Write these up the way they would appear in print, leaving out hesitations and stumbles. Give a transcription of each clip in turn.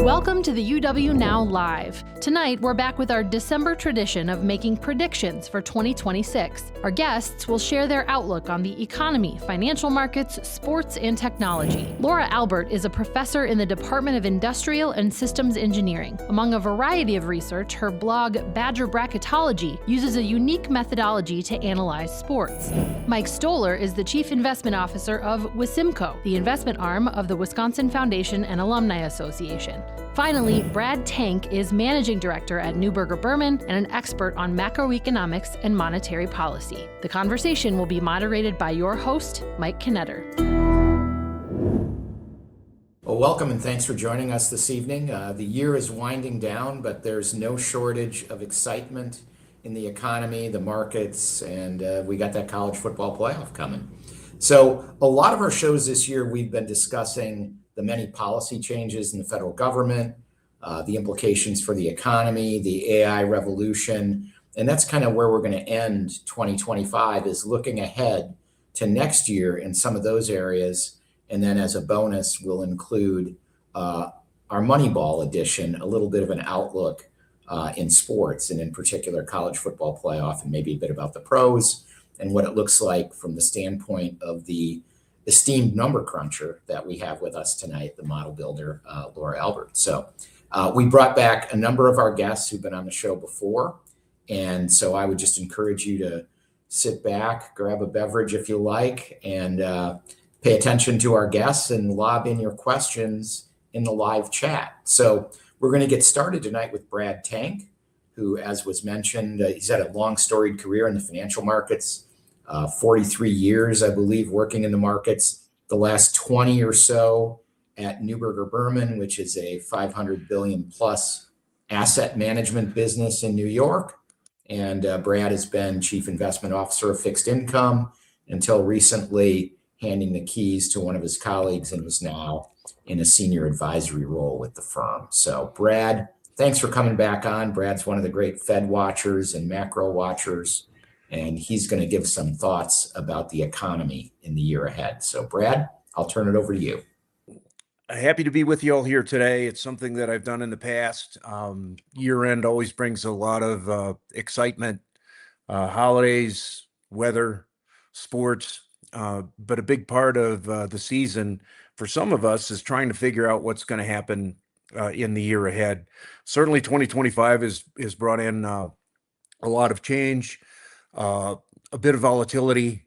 Welcome to the UW Now Live. Tonight, we're back with our December tradition of making predictions for 2026. Our guests will share their outlook on the economy, financial markets, sports, and technology. Laura Albert is a professor in the Department of Industrial and Systems Engineering. Among a variety of research, her blog, Badger Bracketology, uses a unique methodology to analyze sports. Mike Stoller is the Chief Investment Officer of Wisimco, the investment arm of the Wisconsin Foundation and Alumni Association. Finally, Brad Tank is Managing Director at Neuberger Berman and an expert on macroeconomics and monetary policy. The conversation will be moderated by your host, Mike Knetter. Well, welcome and thanks for joining us this evening. The year is winding down, but there's no shortage of excitement in the economy, the markets, and we got that college football playoff coming. So a lot of our shows this year, we've been discussing the many policy changes in the federal government, the implications for the economy, the AI revolution, and that's kind of where we're going to end 2025, is looking ahead to next year in some of those areas. And then as a bonus, we'll include our Moneyball edition, a little bit of an outlook in sports, and in particular college football playoff, and maybe a bit about the pros and what it looks like from the standpoint of the esteemed number cruncher that we have with us tonight, the model builder, Laura Albert. So we brought back a number of our guests who've been on the show before. And so I would just encourage you to sit back, grab a beverage if you like, and pay attention to our guests and lob in your questions in the live chat. So we're going to get started tonight with Brad Tank, who, as was mentioned, he's had a long storied career in the financial markets. 43 years, I believe, working in the markets, the last 20 or so at Neuberger Berman, which is a 500 billion plus asset management business in New York. And Brad has been Chief Investment Officer of Fixed Income until recently, handing the keys to one of his colleagues, and is now in a senior advisory role with the firm. So Brad, thanks for coming back on. Brad's one of the great Fed watchers and macro watchers, and he's going to give some thoughts about the economy in the year ahead. So Brad, I'll turn it over to you. Happy to be with you all here today. It's something that I've done in the past. Year end always brings a lot of excitement, holidays, weather, sports, but a big part of the season for some of us is trying to figure out what's going to happen in the year ahead. Certainly 2025 has brought in a lot of change, a bit of volatility,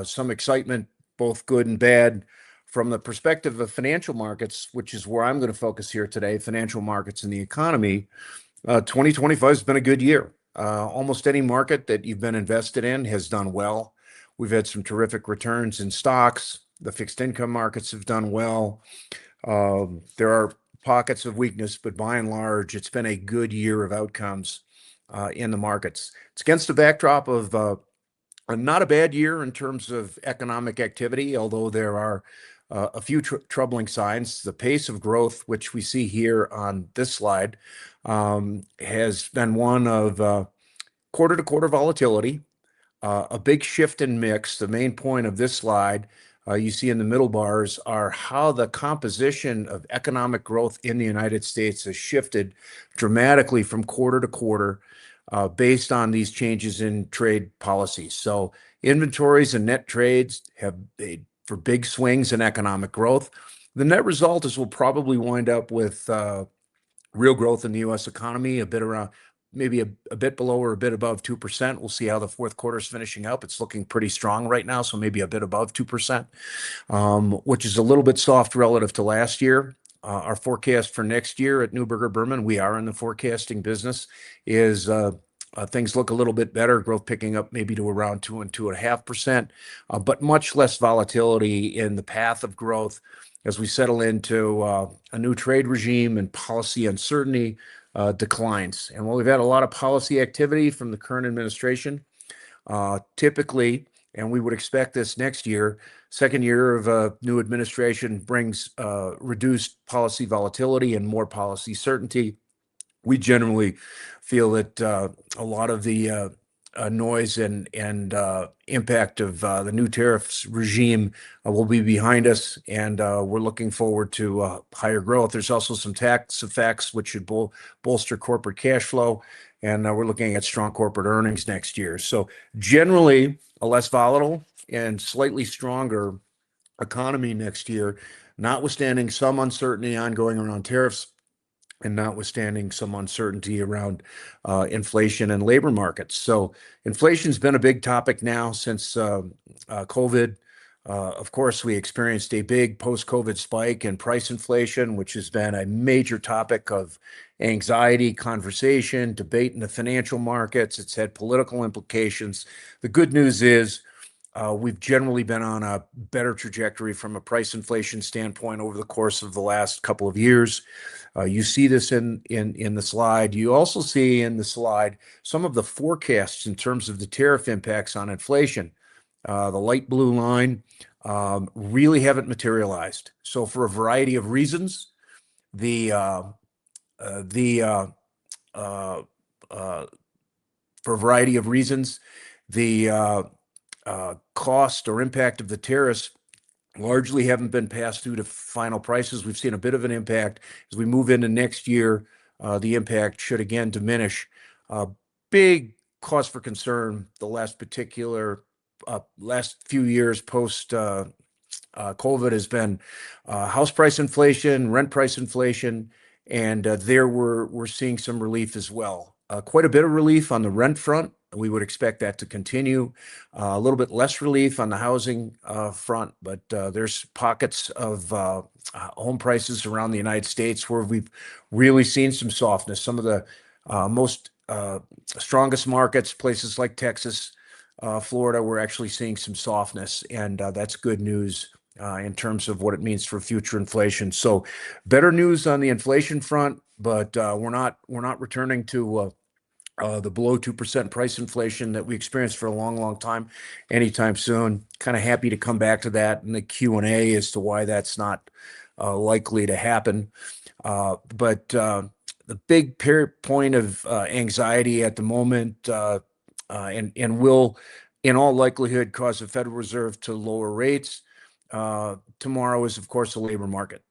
some excitement, both good and bad. From the perspective of financial markets, which is where I'm going to focus here today, financial markets and the economy, 2025 has been a good year. Almost any market that you've been invested in has done well. We've had some terrific returns in stocks. The fixed income markets have done well. There are pockets of weakness, but by and large, it's been a good year of outcomes in the markets. It's against the backdrop of not a bad year in terms of economic activity, although there are a few troubling signs. The pace of growth, which we see here on this slide, has been one of quarter-to-quarter volatility, a big shift in mix. The main point of this slide, you see in the middle bars, are how the composition of economic growth in the United States has shifted dramatically from quarter to quarter based on these changes in trade policies. So inventories and net trades have made for big swings in economic growth. The net result is we'll probably wind up with real growth in the U.S. economy, a bit around, maybe a bit below or a bit above 2%. We'll see how the fourth quarter is finishing up. It's looking pretty strong right now, so maybe a bit above 2%, which is a little bit soft relative to last year. Our forecast for next year at Neuberger Berman, we are in the forecasting business, is things look a little bit better, growth picking up maybe to around 2 and 2.5%, but much less volatility in the path of growth as we settle into a new trade regime and policy uncertainty declines. And while we've had a lot of policy activity from the current administration, typically, and we would expect this next year, second year of a new administration brings reduced policy volatility and more policy certainty. We generally feel that a lot of the noise and impact of the new tariffs regime will be behind us, and we're looking forward to higher growth. There's also some tax effects which should bolster corporate cash flow, and we're looking at strong corporate earnings next year. So generally, a less volatile and slightly stronger economy next year, notwithstanding some uncertainty ongoing around tariffs and notwithstanding some uncertainty around inflation and labor markets. So inflation's been a big topic now since COVID. Of course, we experienced a big post-COVID spike in price inflation, which has been a major topic of anxiety, conversation, debate in the financial markets. It's had political implications. The good news is we've generally been on a better trajectory from a price inflation standpoint over the course of the last couple of years. You see this in the slide. You also see in the slide some of the forecasts in terms of the tariff impacts on inflation. The light blue line really haven't materialized. So for a variety of reasons, the cost or impact of the tariffs largely haven't been passed through to final prices. We've seen a bit of an impact. As we move into next year, the impact should again diminish. Big cause for concern the last few years post COVID has been house price inflation, rent price inflation, and there we're seeing some relief as well. Quite a bit of relief on the rent front. We would expect that to continue. A little bit less relief on the housing front, but there's pockets of home prices around the United States where we've really seen some softness. Some of the most strongest markets, places like Texas, Florida, we're actually seeing some softness, and that's good news in terms of what it means for future inflation. So better news on the inflation front, but we're not returning to the below 2% price inflation that we experienced for a long time anytime soon. Kind of happy to come back to that in the Q&A as to why that's not likely to happen. But the big point of anxiety at the moment and will in all likelihood cause the Federal Reserve to lower rates tomorrow is, of course, the labor market.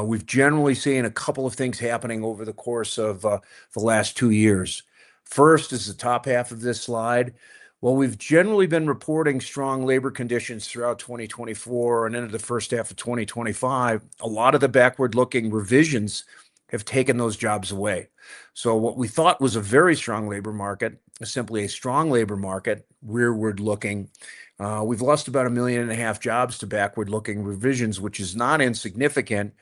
We've generally seen a couple of things happening over the course of the last 2 years. First is the top half of this slide. Well, we've generally been reporting strong labor conditions throughout 2024 and into the first half of 2025. A lot of the backward-looking revisions have taken those jobs away. So what we thought was a very strong labor market is simply a strong labor market, rearward-looking. We've lost about 1.5 million jobs to backward-looking revisions, which is not insignificant.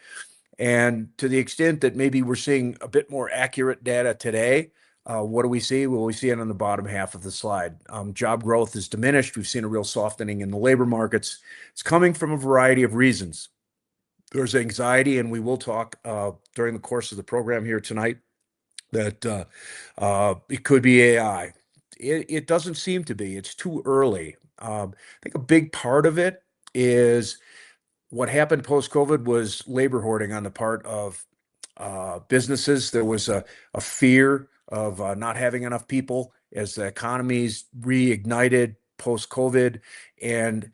And to the extent that maybe we're seeing a bit more accurate data today, what do we see? Well, we see it on the bottom half of the slide. Job growth is diminished. We've seen a real softening in the labor markets. It's coming from a variety of reasons. There's anxiety, and we will talk during the course of the program here tonight that it could be AI. It doesn't seem to be. It's too early. I think a big part of it is what happened post-COVID was labor hoarding on the part of businesses. There was a fear of not having enough people as the economies reignited post-COVID, and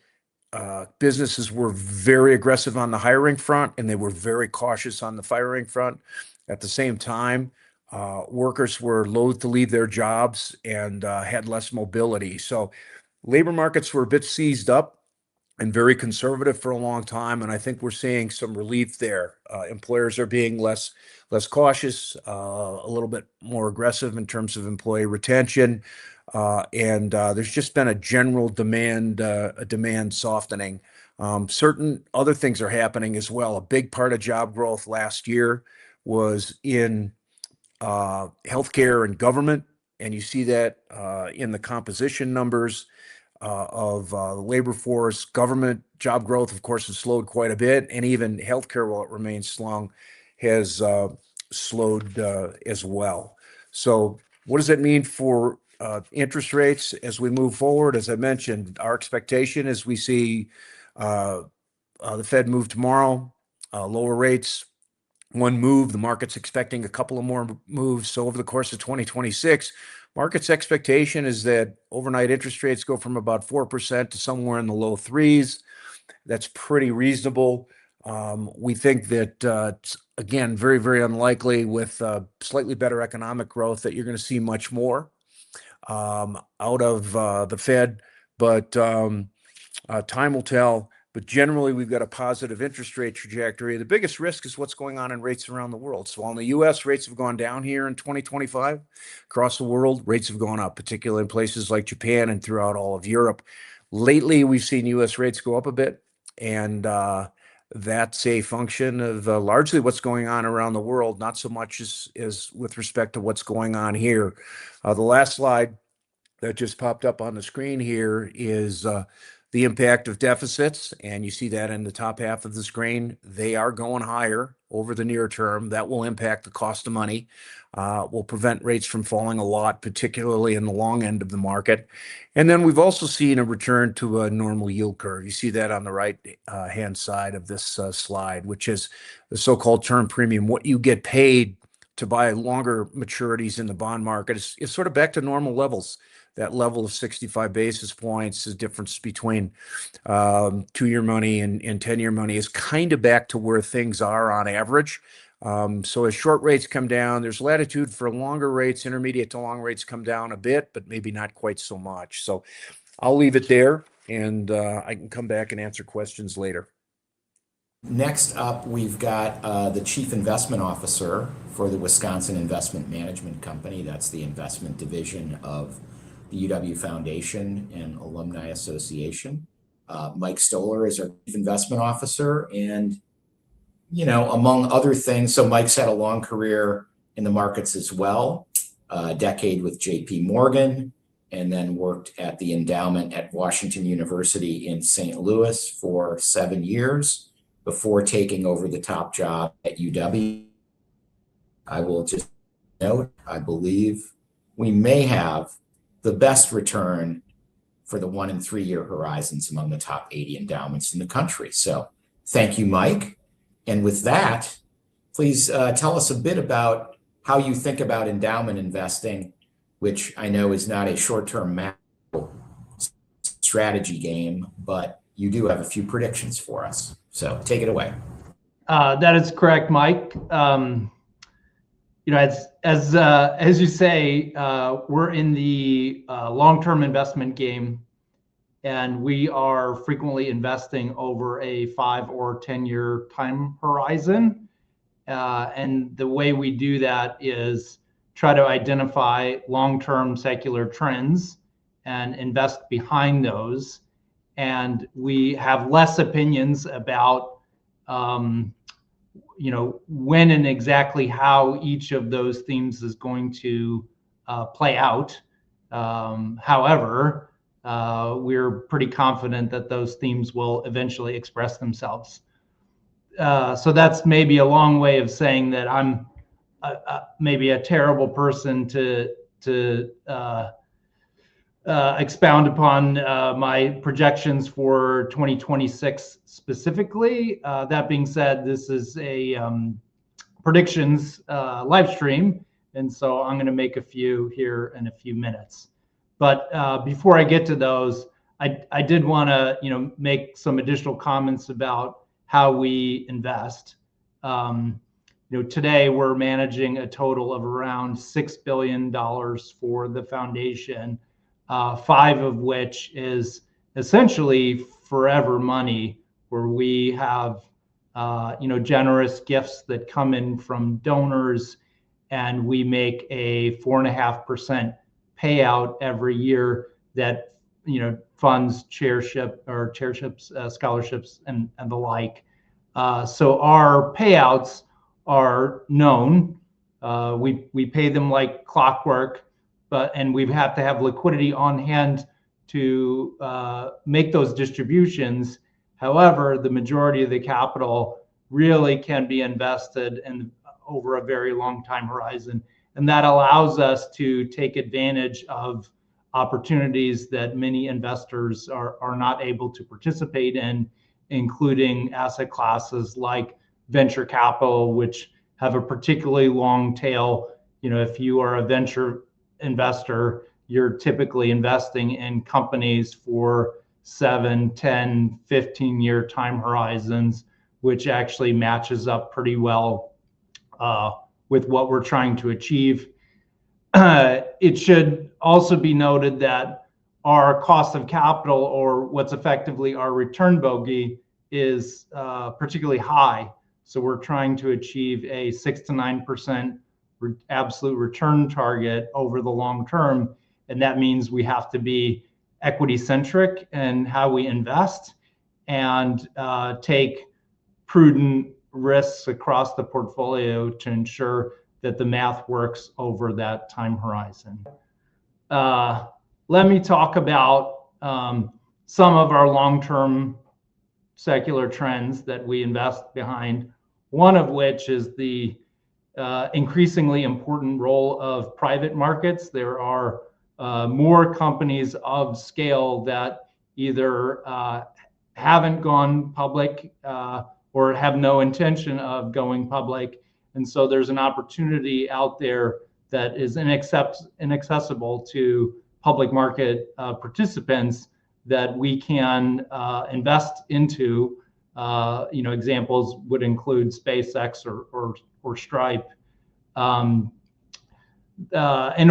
businesses were very aggressive on the hiring front, and they were very cautious on the firing front. At the same time, workers were loath to leave their jobs and had less mobility. So labor markets were a bit seized up and very conservative for a long time, and I think we're seeing some relief there. Employers are being less cautious, a little bit more aggressive in terms of employee retention, and there's just been a general demand softening. Certain other things are happening as well. A big part of job growth last year was in healthcare and government, and you see that in the composition numbers of the labor force. Government job growth, of course, has slowed quite a bit, and even healthcare, while it remains strong, has slowed as well. So what does that mean for interest rates as we move forward? As I mentioned, our expectation is we see the Fed move tomorrow, lower rates one move. The market's expecting a couple of more moves. So over the course of 2026, market's expectation is that overnight interest rates go from about 4% to somewhere in the low threes. That's pretty reasonable. We think that, it's, again, very, very unlikely with slightly better economic growth that you're going to see much more out of the Fed, but time will tell. But generally, we've got a positive interest rate trajectory. The biggest risk is what's going on in rates around the world. So while in the US, rates have gone down here in 2025, across the world, rates have gone up, particularly in places like Japan and throughout all of Europe. Lately, we've seen US rates go up a bit, and that's a function of largely what's going on around the world, not so much as with respect to what's going on here. The last slide that just popped up on the screen here is the impact of deficits, and you see that in the top half of the screen. They are going higher over the near term. That will impact the cost of money, will prevent rates from falling a lot, particularly in the long end of the market. And then we've also seen a return to a normal yield curve. You see that on the right hand side of this slide, which is the so-called term premium. What you get paid to buy longer maturities in the bond market is sort of back to normal levels. That level of 65 basis points, the difference between 2-year money and 10-year money, is kind of back to where things are on average. So as short rates come down, there's latitude for longer rates. Intermediate to long rates come down a bit, but maybe not quite so much. So I'll leave it there, and I can come back and answer questions later. Next up, we've got the Chief Investment Officer for the Wisconsin Investment Management Company. That's the investment division of the UW Foundation and Alumni Association. Mike Stoller is our Chief Investment Officer, and among other things, so Mike's had a long career in the markets as well, a decade with JP Morgan, and then worked at the endowment at Washington University in St. Louis for 7 years before taking over the top job at UW. I will just note, I believe we may have the best return for the 1 and 3 year horizons among the top 80 endowments in the country. So thank you, Mike. And with that, please tell us a bit about how you think about endowment investing, which I know is not a short-term macro strategy game, but you do have a few predictions for us. So take it away. That is correct, Mike. As you say, we're in the long-term investment game, and we are frequently investing over a 5 or 10-year time horizon. And the way we do that is try to identify long-term secular trends and invest behind those. And we have less opinions about when and exactly how each of those themes is going to play out. However, we're pretty confident that those themes will eventually express themselves. So that's maybe a long way of saying that I'm maybe a terrible person to expound upon my projections for 2026 specifically. That being said, this is a predictions live stream, and so I'm going to make a few here in a few minutes. But before I get to those, I did want to make some additional comments about how we invest. Today we're managing a total of around $6 billion for the foundation. 5 of which is essentially forever money, where we have generous gifts that come in from donors, and we make a 4.5% payout every year that funds chairships, scholarships, and the like. So our payouts are known. We pay them like clockwork. And we have to have liquidity on hand to make those distributions. However, the majority of the capital really can be invested over a very long time horizon. And that allows us to take advantage of opportunities that many investors are not able to participate in, including asset classes like venture capital, which have a particularly long tail. If you are a venture investor, you're typically investing in companies for 7, 10, 15-year time horizons, which actually matches up pretty well with what we're trying to achieve. It should also be noted that our cost of capital, or what's effectively our return bogey, is particularly high. So we're trying to achieve a 6 to 9% absolute return target over the long term. And that means we have to be equity centric in how we invest and take prudent risks across the portfolio to ensure that the math works over that time horizon. Let me talk about some of our long-term secular trends that we invest behind, one of which is the increasingly important role of private markets. There are more companies of scale that either haven't gone public or have no intention of going public. And so there's an opportunity out there that is inaccessible to public market participants that we can invest into. Examples would include SpaceX or Stripe. In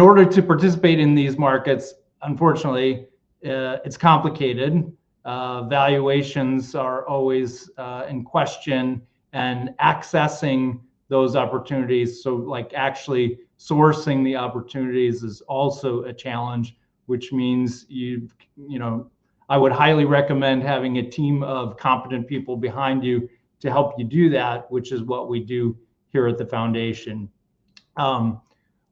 order to participate in these markets, unfortunately, it's complicated. Valuations are always in question, and accessing those opportunities, so like actually sourcing the opportunities, is also a challenge, which means I would highly recommend having a team of competent people behind you to help you do that, which is what we do here at the foundation.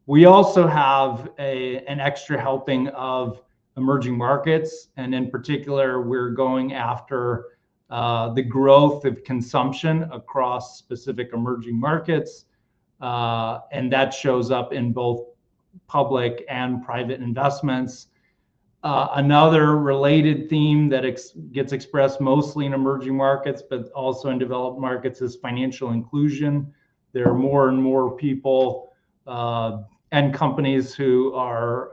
We also have an extra helping of emerging markets, and in particular, we're going after the growth of consumption across specific emerging markets, and that shows up in both public and private investments. Another related theme that gets expressed mostly in emerging markets, but also in developed markets, is financial inclusion. There are more and more people and companies who are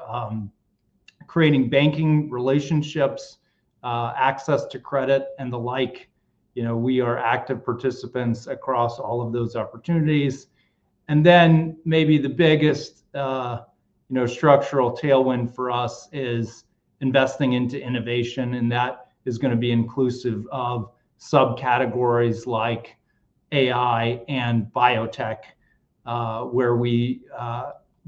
creating banking relationships, access to credit, and the like. We are active participants across all of those opportunities. And then maybe the biggest structural tailwind for us is investing into innovation, and that is going to be inclusive of subcategories like AI and biotech, where we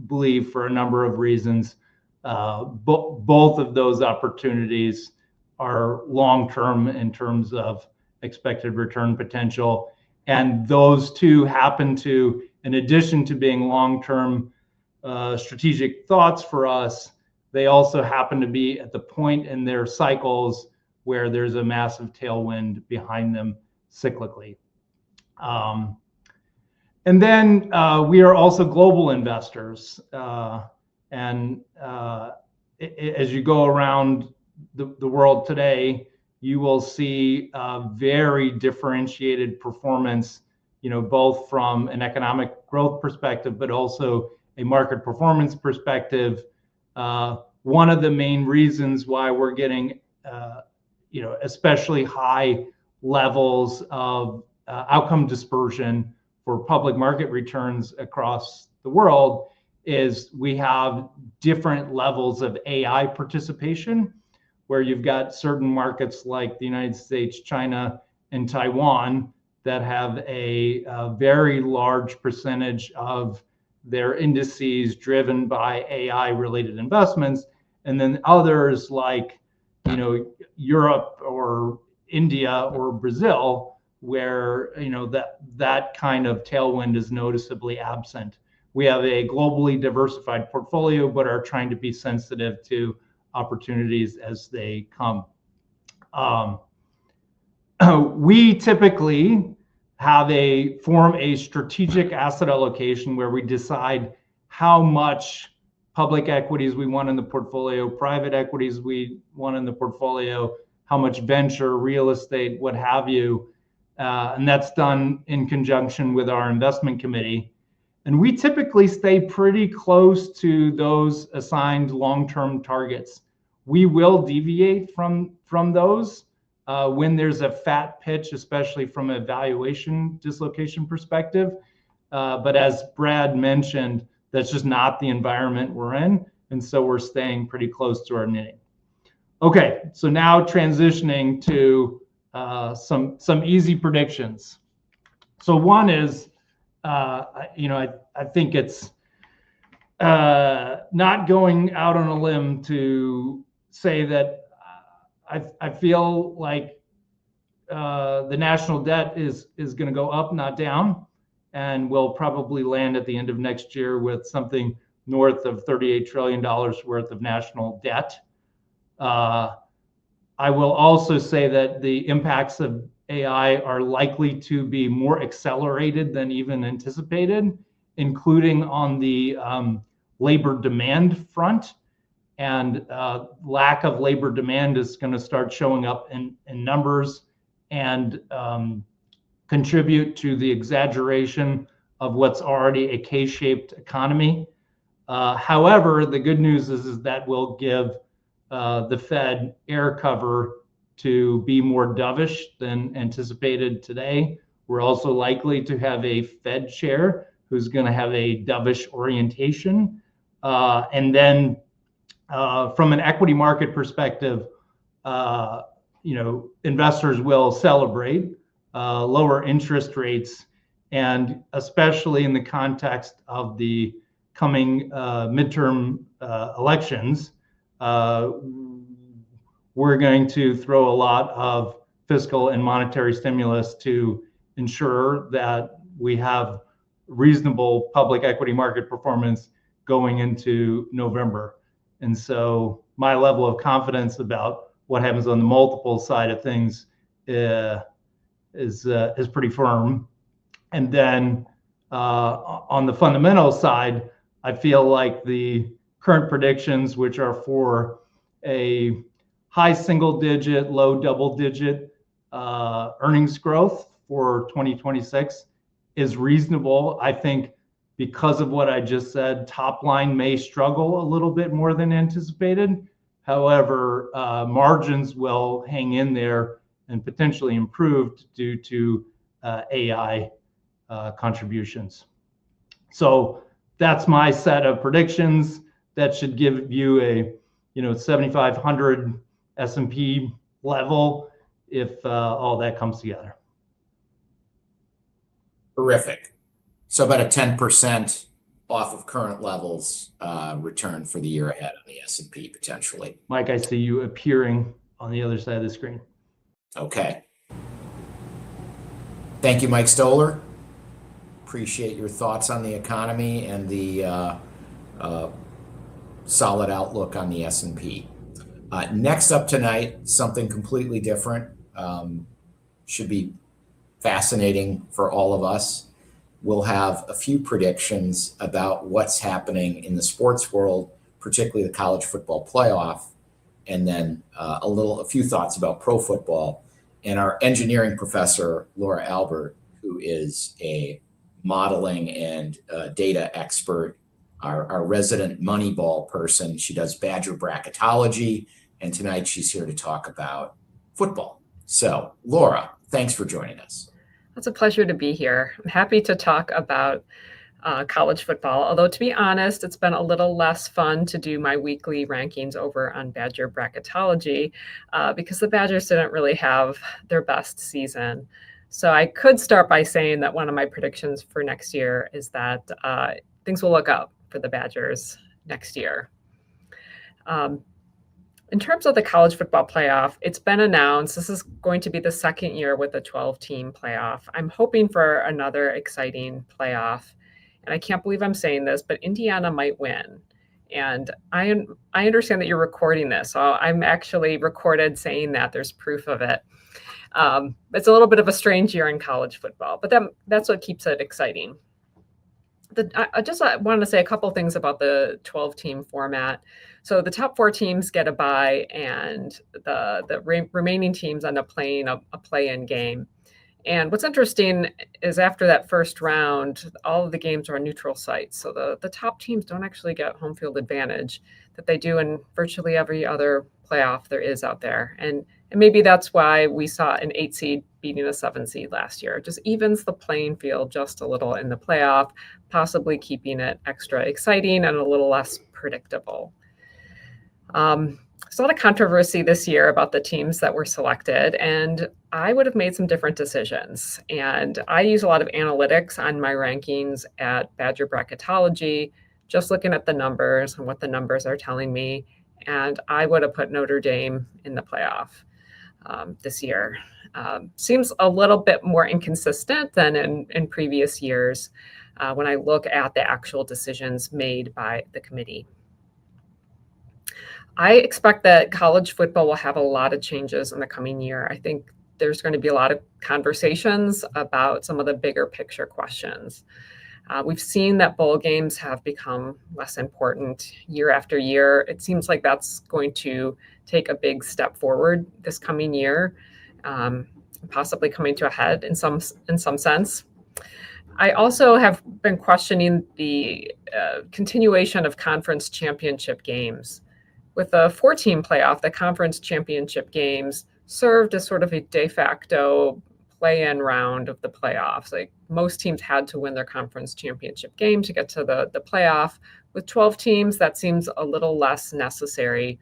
believe, for a number of reasons, both of those opportunities are long-term in terms of expected return potential. And those two happen to, in addition to being long-term strategic thoughts for us, they also happen to be at the point in their cycles where there's a massive tailwind behind them cyclically. And then we are also global investors. And as you go around the world today, you will see very differentiated performance, both from an economic growth perspective, but also a market performance perspective. One of the main reasons why we're getting, especially high levels of outcome dispersion for public market returns across the world is we have different levels of AI participation, where you've got certain markets like the United States, China, and Taiwan that have a very large percentage of their indices driven by AI-related investments, and then others like Europe or India or Brazil, where that kind of tailwind is noticeably absent. We have a globally diversified portfolio, but are trying to be sensitive to opportunities as they come. We typically form a strategic asset allocation where we decide how much public equities we want in the portfolio, private equities we want in the portfolio, how much venture, real estate, what have you. And that's done in conjunction with our investment committee. And we typically stay pretty close to those assigned long-term targets. We will deviate from those when there's a fat pitch, especially from a valuation dislocation perspective. But as Brad mentioned, that's just not the environment we're in. And so we're staying pretty close to our knitting. Okay, so now transitioning to some easy predictions. So one is, I think it's not going out on a limb to say that I feel like the national debt is going to go up, not down, and we'll probably land at the end of next year with something north of $38 trillion worth of national debt. I will also say that the impacts of AI are likely to be more accelerated than even anticipated, including on the labor demand front. And lack of labor demand is going to start showing up in numbers and contribute to the exaggeration of what's already a K-shaped economy. However, the good news is that will give the Fed air cover to be more dovish than anticipated today. We're also likely to have a Fed chair who's going to have a dovish orientation. And then from an equity market perspective, investors will celebrate lower interest rates, and especially in the context of the coming midterm elections, we're going to throw a lot of fiscal and monetary stimulus to ensure that we have reasonable public equity market performance going into November. And so my level of confidence about what happens on the multiple side of things is pretty firm. And then on the fundamental side, I feel like the current predictions, which are for a high single digit, low double digit earnings growth for 2026 is reasonable. I think because of what I just said, top line may struggle a little bit more than anticipated. However, margins will hang in there and potentially improved due to AI contributions. So that's my set of predictions. That should give you a 7,500 S&P level if all that comes together. Terrific. So about a 10% off of current levels return for the year ahead on the S&P potentially. Mike, I see you appearing on the other side of the screen. Okay. Thank you, Mike Stoller. Appreciate your thoughts on the economy and the solid outlook on the S&P. Next up tonight, something completely different. Should be fascinating for all of us. We'll have a few predictions about what's happening in the sports world, particularly the college football playoff, and then a few thoughts about pro football. And our engineering professor, Laura Albert, who is a modeling and data expert, our resident Moneyball person. She does Badger bracketology, and tonight she's here to talk about football. So, Laura, thanks for joining us. It's a pleasure to be here. I'm happy to talk about college football, although to be honest, it's been a little less fun to do my weekly rankings over on Badger bracketology because the Badgers didn't really have their best season. So I could start by saying that one of my predictions for next year is that things will look up for the Badgers next year. In terms of the college football playoff, it's been announced this is going to be the second year with a 12-team playoff. I'm hoping for another exciting playoff. And I can't believe I'm saying this, but Indiana might win. And I understand that you're recording this. So I'm actually recorded saying that. There's proof of it. It's a little bit of a strange year in college football, but that's what keeps it exciting. I just wanted to say a couple things about the 12-team format. So the top 4 teams get a bye, and the remaining teams end up playing a play-in game. And what's interesting is after that first round, all of the games are on neutral sites. So the top teams don't actually get home field advantage that they do in virtually every other playoff there is out there. And maybe that's why we saw an 8 seed beating a 7 seed last year. It just evens the playing field just a little in the playoff, possibly keeping it extra exciting and a little less predictable. There's a lot of controversy this year about the teams that were selected, and I would have made some different decisions. And I use a lot of analytics on my rankings at Badger Bracketology, just looking at the numbers and what the numbers are telling me. And I would have put Notre Dame in the playoff this year. Seems a little bit more inconsistent than in previous years when I look at the actual decisions made by the committee. I expect that college football will have a lot of changes in the coming year. I think there's going to be a lot of conversations about some of the bigger picture questions. We've seen that bowl games have become less important year after year. It seems like that's going to take a big step forward this coming year, possibly coming to a head in some sense. I also have been questioning the continuation of conference championship games. With a 4-team playoff, the conference championship games served as sort of a de facto play-in round of the playoffs. Like most teams had to win their conference championship game to get to the playoff. With 12 teams, that seems a little less necessary.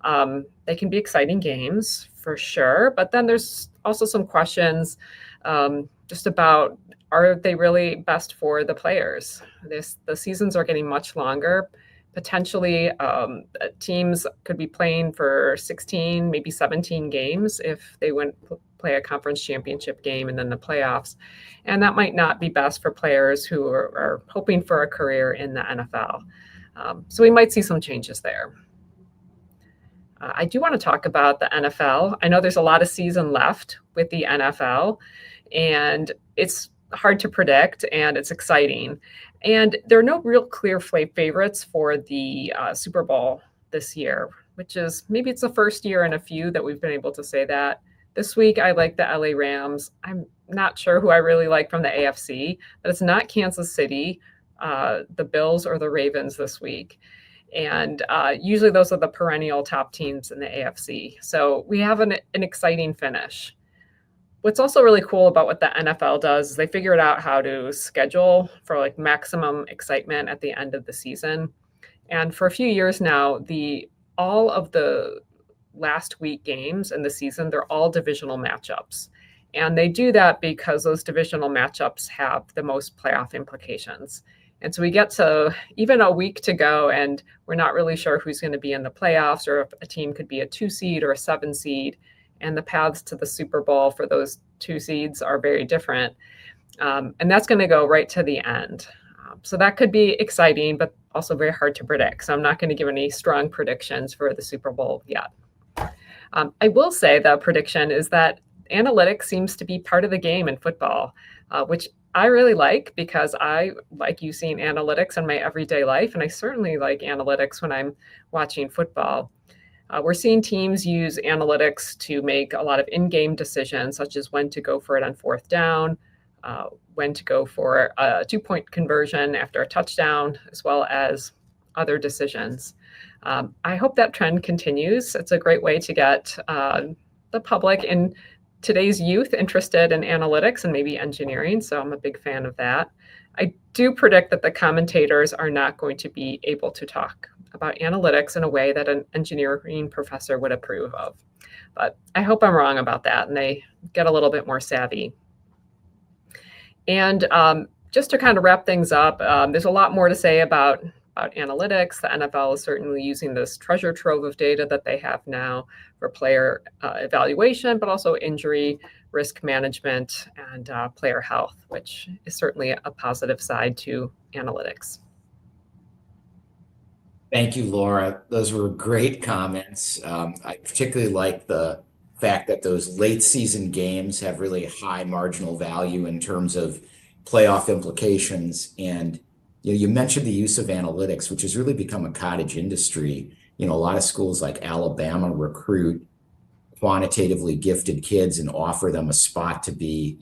They can be exciting games for sure, but then there's also some questions just about, are they really best for the players? The seasons are getting much longer. Potentially, teams could be playing for 16, maybe 17 games if they went play a conference championship game and then the playoffs. And that might not be best for players who are hoping for a career in the NFL. So we might see some changes there. I do want to talk about the NFL. I know there's a lot of season left with the NFL, and it's hard to predict, and it's exciting. And there are no real clear favorites for the Super Bowl this year, which is maybe it's the first year in a few that we've been able to say that. This week, I like the LA Rams. I'm not sure who I really like from the AFC, but it's not Kansas City, the Bills, or the Ravens this week. And usually those are the perennial top teams in the AFC. So we have an exciting finish. What's also really cool about what the NFL does is they figured out how to schedule for like maximum excitement at the end of the season. And for a few years now, all of the last week games in the season, they're all divisional matchups. And they do that because those divisional matchups have the most playoff implications. And so we get to even a week to go, and we're not really sure who's going to be in the playoffs, or if a team could be a 2 seed or a 7 seed. And the paths to the Super Bowl for those 2 seeds are very different. And that's going to go right to the end. So that could be exciting, but also very hard to predict. So I'm not going to give any strong predictions for the Super Bowl yet. I will say the prediction is that analytics seems to be part of the game in football, which I really like because I like using analytics in my everyday life. And I certainly like analytics when I'm watching football. We're seeing teams use analytics to make a lot of in-game decisions, such as when to go for it on 4th down, when to go for a 2-point conversion after a touchdown, as well as other decisions. I hope that trend continues. It's a great way to get the public and today's youth interested in analytics and maybe engineering, so I'm a big fan of that. I do predict that the commentators are not going to be able to talk about analytics in a way that an engineering professor would approve of. But I hope I'm wrong about that and they get a little bit more savvy. And just to kind of wrap things up, there's a lot more to say about analytics. The NFL is certainly using this treasure trove of data that they have now for player evaluation, but also injury risk management and player health, which is certainly a positive side to analytics. Thank you, Laura. Those were great comments. I particularly like the fact that those late season games have really high marginal value in terms of playoff implications. And you mentioned the use of analytics, which has really become a cottage industry. A lot of schools like Alabama recruit quantitatively gifted kids and offer them a spot to be,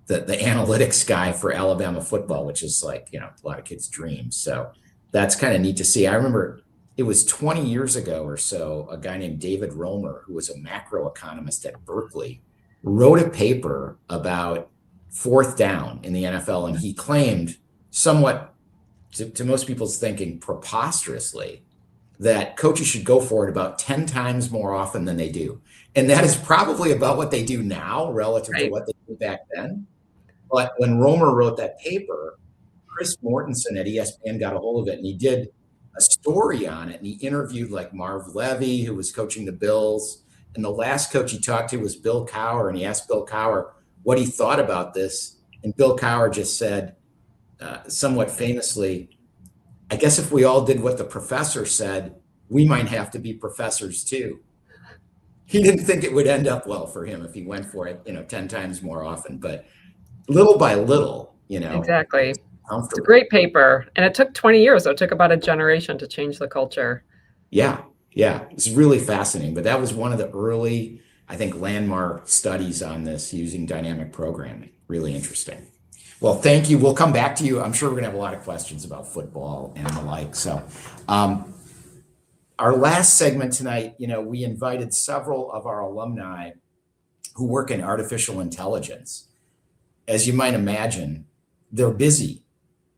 the analytics guy for Alabama football, which is like, a lot of kids' dreams. So that's kind of neat to see. I remember it was 20 years ago or so, a guy named David Romer, who was a macroeconomist at Berkeley, wrote a paper about fourth down in the NFL. And he claimed, somewhat to most people's thinking, preposterously, that coaches should go for it about 10 times more often than they do. And that is probably about what they do now relative to what they did back then. But when Romer wrote that paper, Chris Mortensen at ESPN got a hold of it, and he did a story on it. And he interviewed like Marv Levy, who was coaching the Bills. And the last coach he talked to was Bill Cowher. And he asked Bill Cowher what he thought about this. And Bill Cowher just said, somewhat famously, I guess if we all did what the professor said, we might have to be professors too. He didn't think it would end up well for him if he went for it, 10 times more often, but little by little, Exactly. It's a great paper. And it took 20 years. So it took about a generation to change the culture. Yeah. It's really fascinating. But that was one of the early, I think, landmark studies on this using dynamic programming. Really interesting. Well, thank you. We'll come back to you. I'm sure we're going to have a lot of questions about football and the like. So our last segment tonight, we invited several of our alumni who work in artificial intelligence. As you might imagine, they're busy.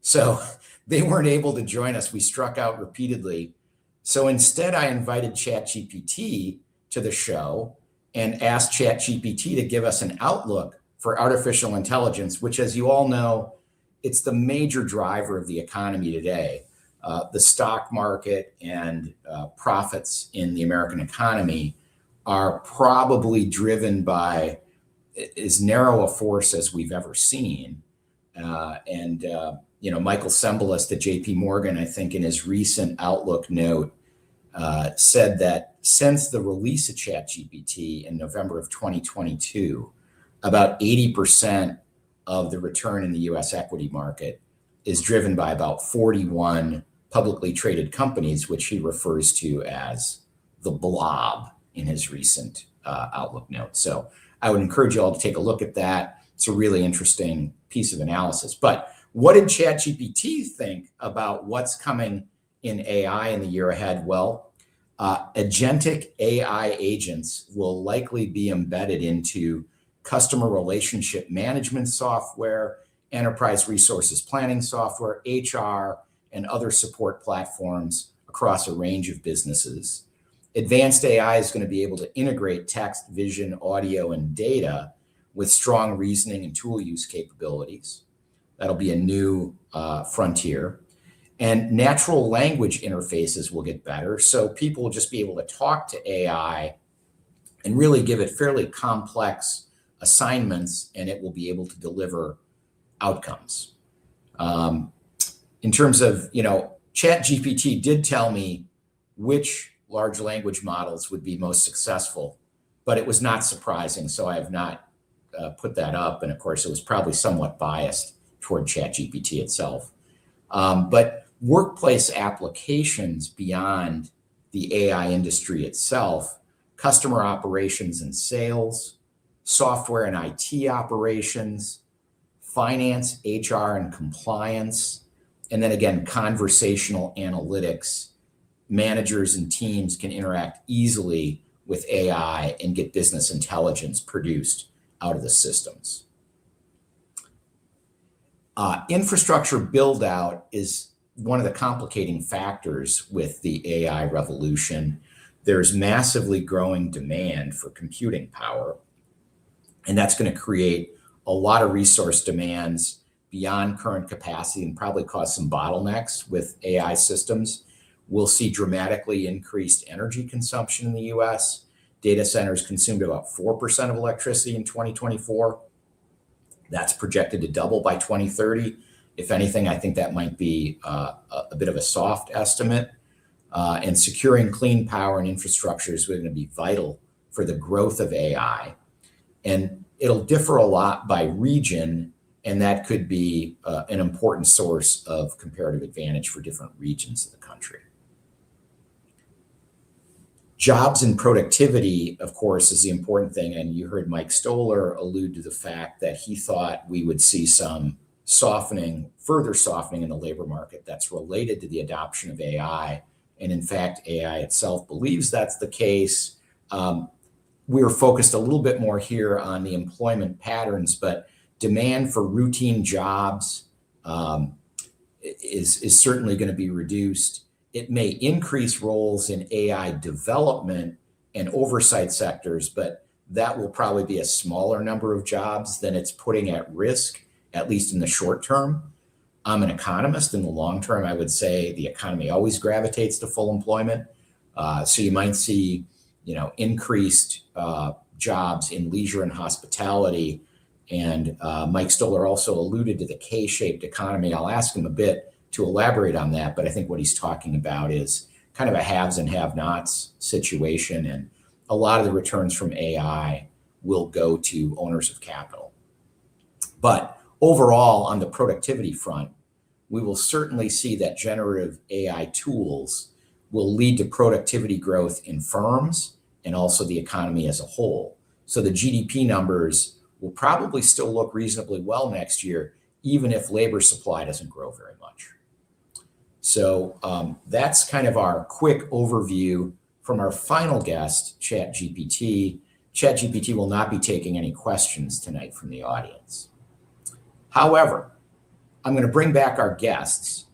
So they weren't able to join us. We struck out repeatedly. So instead, I invited ChatGPT to the show and asked ChatGPT to give us an outlook for artificial intelligence, which, as you all know, it's the major driver of the economy today. The stock market and profits in the American economy are probably driven by as narrow a force as we've ever seen. Michael Sembalist at JP Morgan, I think in his recent Outlook note, said that since the release of ChatGPT in November of 2022, about 80% of the return in the US equity market is driven by about 41 publicly traded companies, which he refers to as the blob in his recent Outlook note. So I would encourage you all to take a look at that. It's a really interesting piece of analysis. But what did ChatGPT think about what's coming in AI in the year ahead? Well, agentic AI agents will likely be embedded into customer relationship management software, enterprise resources planning software, HR, and other support platforms across a range of businesses. Advanced AI is going to be able to integrate text, vision, audio, and data with strong reasoning and tool use capabilities. That'll be a new frontier. And natural language interfaces will get better. So people will just be able to talk to AI and really give it fairly complex assignments, and it will be able to deliver outcomes. In terms of, ChatGPT did tell me which large language models would be most successful, but it was not surprising. So I have not put that up. And of course, it was probably somewhat biased toward ChatGPT itself. But workplace applications beyond the AI industry itself, customer operations and sales, software and IT operations, finance, HR, and compliance, and then again, conversational analytics. Managers and teams can interact easily with AI and get business intelligence produced out of the systems. Infrastructure build out is one of the complicating factors with the AI revolution. There's massively growing demand for computing power, and that's going to create a lot of resource demands beyond current capacity and probably cause some bottlenecks with AI systems. We'll see dramatically increased energy consumption in the US. Data centers consumed about 4% of electricity in 2024. That's projected to double by 2030. If anything, I think that might be a bit of a soft estimate. And securing clean power and infrastructure is going to be vital for the growth of AI. And it'll differ a lot by region, and that could be an important source of comparative advantage for different regions of the country. Jobs and productivity, of course, is the important thing. And you heard Mike Stoller allude to the fact that he thought we would see some further softening in the labor market that's related to the adoption of AI. And in fact, AI itself believes that's the case. We're focused a little bit more here on the employment patterns, but demand for routine jobs is certainly going to be reduced. It may increase roles in AI development and oversight sectors, but that will probably be a smaller number of jobs than it's putting at risk, at least in the short term. I'm an economist. In the long term, I would say the economy always gravitates to full employment. So you might see, increased jobs in leisure and hospitality. And Mike Stoller also alluded to the K-shaped economy. I'll ask him a bit to elaborate on that, but I think what he's talking about is kind of a haves and have-nots situation. And a lot of the returns from AI will go to owners of capital. But overall, on the productivity front, we will certainly see that generative AI tools will lead to productivity growth in firms and also the economy as a whole. So the GDP numbers will probably still look reasonably well next year, even if labor supply doesn't grow very much. So that's kind of our quick overview from our final guest, ChatGPT. ChatGPT will not be taking any questions tonight from the audience. However, I'm going to bring back our guests.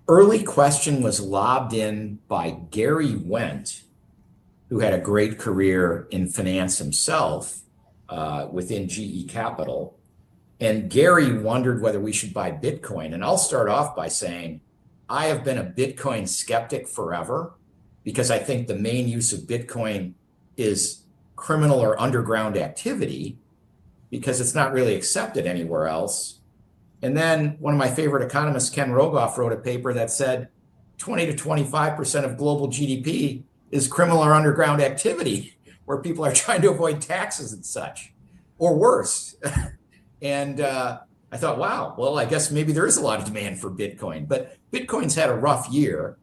Early question was lobbed in by Gary Wendt, who had a great career in finance himself within GE Capital. And Gary wondered whether we should buy Bitcoin. And I'll start off by saying, I have been a Bitcoin skeptic forever because I think the main use of Bitcoin is criminal or underground activity because it's not really accepted anywhere else. And then one of my favorite economists, Ken Rogoff, wrote a paper that said 20 to 25% of global GDP is criminal or underground activity where people are trying to avoid taxes and such, or worse. And I thought, wow, well, I guess maybe there is a lot of demand for Bitcoin, but Bitcoin's had a rough year.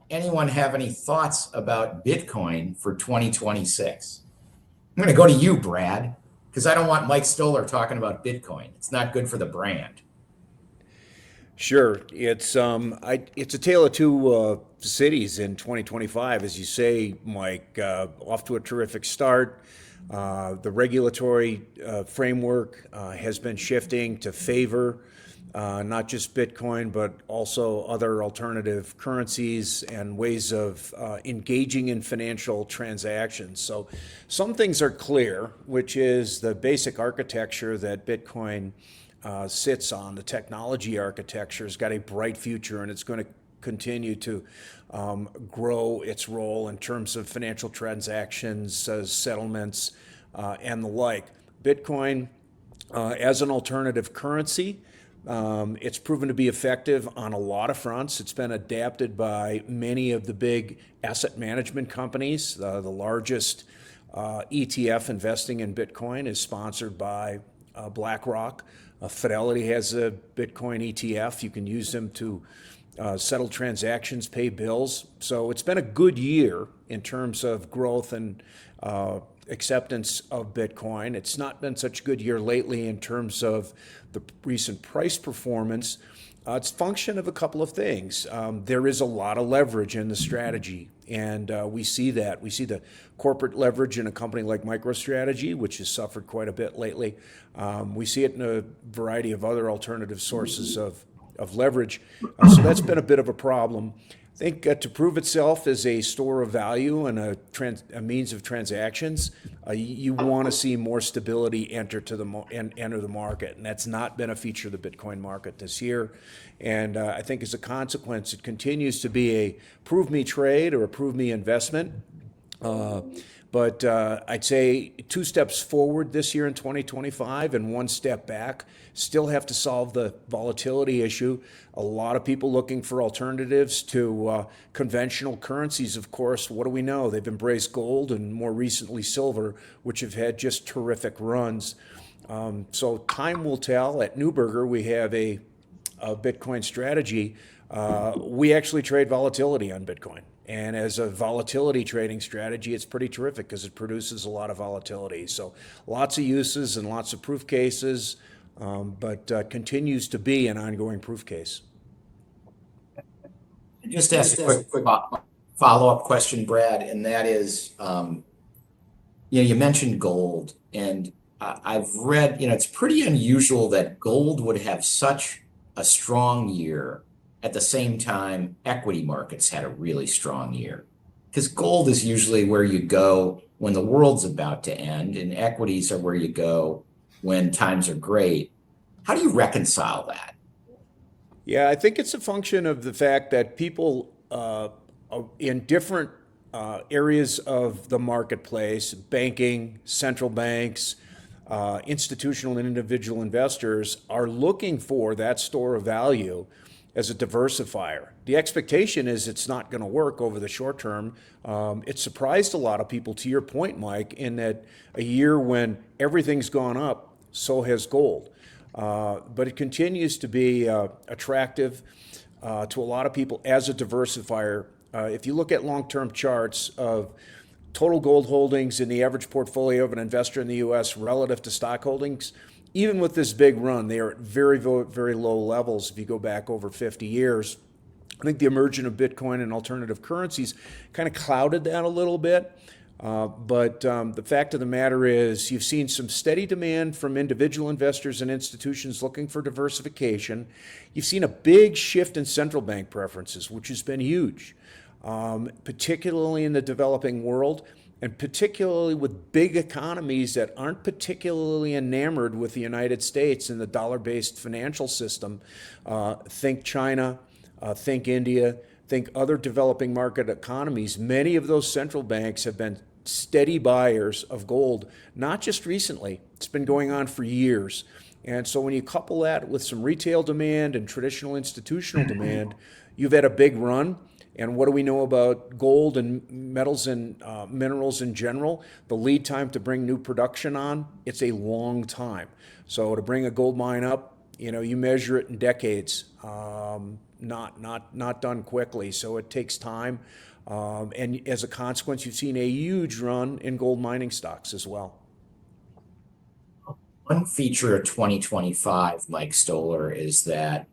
Anyone have any thoughts about Bitcoin for 2026? I'm going to go to you, Brad, because I don't want Mike Stoller talking about Bitcoin. It's not good for the brand. Sure. It's a tale of two cities in 2025, as you say, Mike. Off to a terrific start. The regulatory framework has been shifting to favor not just Bitcoin, but also other alternative currencies and ways of engaging in financial transactions. So some things are clear, which is the basic architecture that Bitcoin sits on. The technology architecture has got a bright future, and it's going to continue to grow its role in terms of financial transactions, settlements, and the like. Bitcoin as an alternative currency, it's proven to be effective on a lot of fronts. It's been adapted by many of the big asset management companies. The largest ETF investing in Bitcoin is sponsored by BlackRock. Fidelity has a Bitcoin ETF. You can use them to settle transactions, pay bills. So it's been a good year in terms of growth and acceptance of Bitcoin. It's not been such a good year lately in terms of the recent price performance. It's a function of a couple of things. There is a lot of leverage in the strategy, and we see that. We see the corporate leverage in a company like MicroStrategy, which has suffered quite a bit lately. We see it in a variety of other alternative sources of leverage. So that's been a bit of a problem. I think to prove itself as a store of value and a means of transactions, you want to see more stability enter the market, and that's not been a feature of the Bitcoin market this year. And I think as a consequence, it continues to be a prove me trade or a prove me investment. But I'd say 2 steps forward this year in 2025 and 1 step back. Still have to solve the volatility issue. A lot of people looking for alternatives to conventional currencies, of course. What do we know? They've embraced gold and more recently silver, which have had just terrific runs. So time will tell. At Neuberger, we have a Bitcoin strategy. We actually trade volatility on Bitcoin. And as a volatility trading strategy, it's pretty terrific because it produces a lot of volatility. So lots of uses and lots of proof cases, but continues to be an ongoing proof case. Just ask a quick follow-up question, Brad, and that is, you mentioned gold, and I've read, it's pretty unusual that gold would have such a strong year. At the same time, equity markets had a really strong year, because gold is usually where you go when the world's about to end, and equities are where you go when times are great. How do you reconcile that? Yeah, I think it's a function of the fact that people in different areas of the marketplace, banking, central banks, institutional and individual investors are looking for that store of value as a diversifier. The expectation is it's not going to work over the short term. It surprised a lot of people, to your point, Mike, in that a year when everything's gone up, so has gold. But it continues to be attractive to a lot of people as a diversifier. If you look at long-term charts of total gold holdings in the average portfolio of an investor in the U.S. relative to stock holdings, even with this big run, they are at very, very low levels if you go back over 50 years. I think the emergence of Bitcoin and alternative currencies kind of clouded that a little bit. But the fact of the matter is you've seen some steady demand from individual investors and institutions looking for diversification. You've seen a big shift in central bank preferences, which has been huge, particularly in the developing world, and particularly with big economies that aren't particularly enamored with the United States and the dollar-based financial system. Think China, think India, think other developing market economies. Many of those central banks have been steady buyers of gold, not just recently. It's been going on for years. And so when you couple that with some retail demand and traditional institutional demand, you've had a big run. And what do we know about gold and metals and minerals in general? The lead time to bring new production on, it's a long time. So to bring a gold mine up, you measure it in decades, not done quickly. So it takes time. And as a consequence, you've seen a huge run in gold mining stocks as well. One feature of 2025, Mike Stoller, is that